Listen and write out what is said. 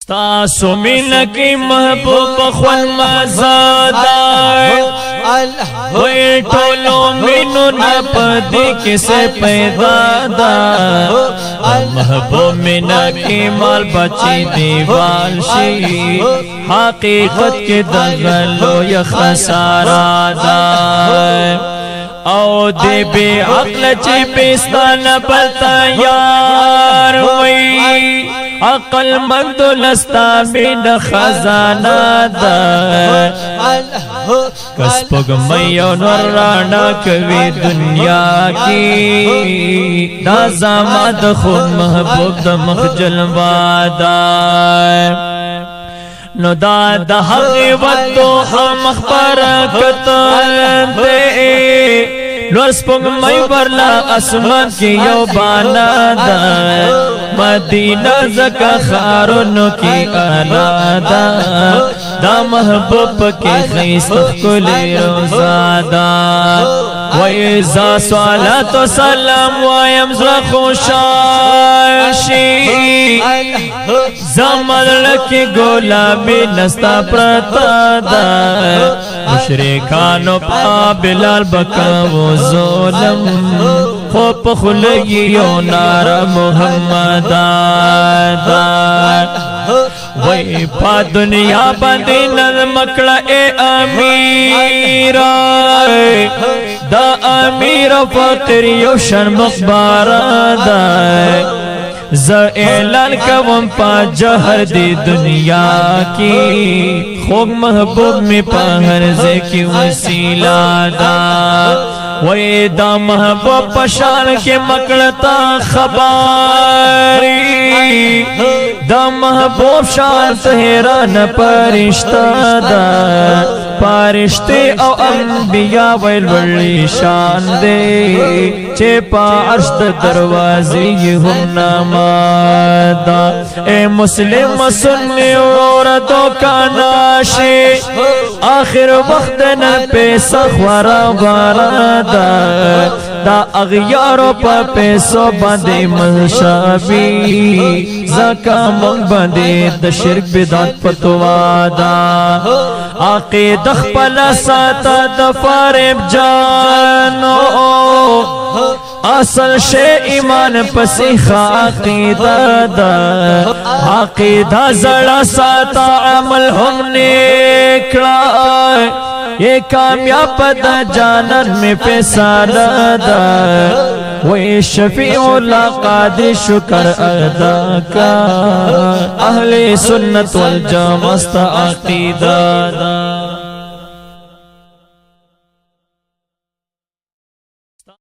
تاسو مين کی محبوب خوان مزادار وی ټولو مینو نپدی کسے پیدا دا محبوب مینا کی مال بچی دیوال شی حقیقت کے دغلو یا خسارا دا او دی بی عقل چی پیستان پلتا یار وی عقل مند لستا بین خزانہ دا کس پگ میو نور رانا کوي دنیا کی دا زامد خود محبوب دا مخجل وادا نو دا دا حق ودو هم اخبار کتن دے لور سپنگ مئی برلا اسمان کی یو بانا دا مدینہ زکا خارونو کی آلا دا دا محبوب کی خیست کلی روزا دا ویزا صلات و سلام ویم زر خوشاشی زمان لکی گولامی نستا پرتا دا مشرکانو پا بلال بکاو ظلم خوب خلگیو نار محمد وی پا دنیا بندی نظمکڑا اے امیر دا امیر فاتر یو شرمق بارا دا ز اعلان کوم پا جہر دی دنیا کی خوب محبوب میں پا ہر زے کی وسیلہ دا وی دا محبوب پشان کے مکڑتا خباری دا محبوب شان تہران پرشتہ دا پارشتے او انبیاء ویلولی شان دے چے پا عرش دروازی ہم نامادا اے مسلم سنی اوردو کا ناشی آخر وقت نا پیسا خورا بارادا دا اغیارو پا پیسو باندے منشابی زکا منگ باندے دا شرک بدات پتوادا عقید اخپلا ساتا دا فارب جانو اصل شے ایمان پسیخ عقیدہ دا عقیدہ زڑا ساتا عمل ہم نیکڑا یہ کامیاب دا جانن میں پیسانا دا وی شفیع لقاد شکر ادا کا اہل سنت والجامعہ عقیدہ دا